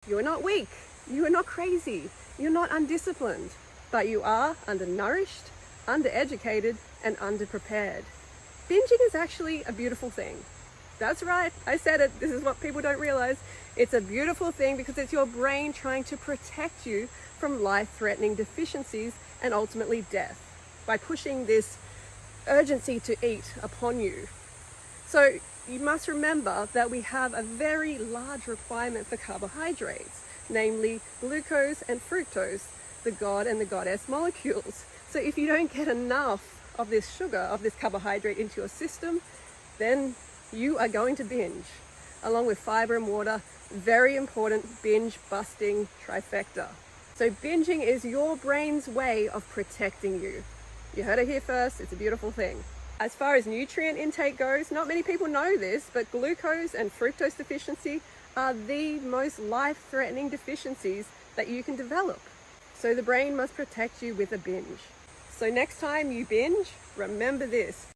You are not weak. You are not crazy. You're not undisciplined. But you are undernourished, undereducated, and underprepared. Binging is actually a beautiful thing. That's right, I said it. This is what people don't realize. It's a beautiful thing because it's your brain trying to protect you from life-threatening deficiencies and ultimately death by pushing this urgency to eat upon you. So you must remember that we have a very large requirement for carbohydrates, namely glucose and fructose, the god and the goddess molecules. So if you don't get enough of this sugar, of this carbohydrate into your system, then you are going to binge, along with fiber and water. Very important binge busting trifecta. So binging is your brain's way of protecting you. You heard it here first, it's a beautiful thing. As far as nutrient intake goes, not many people know this, but glucose and fructose deficiency are the most life-threatening deficiencies that you can develop. So the brain must protect you with a binge. So next time you binge, remember this.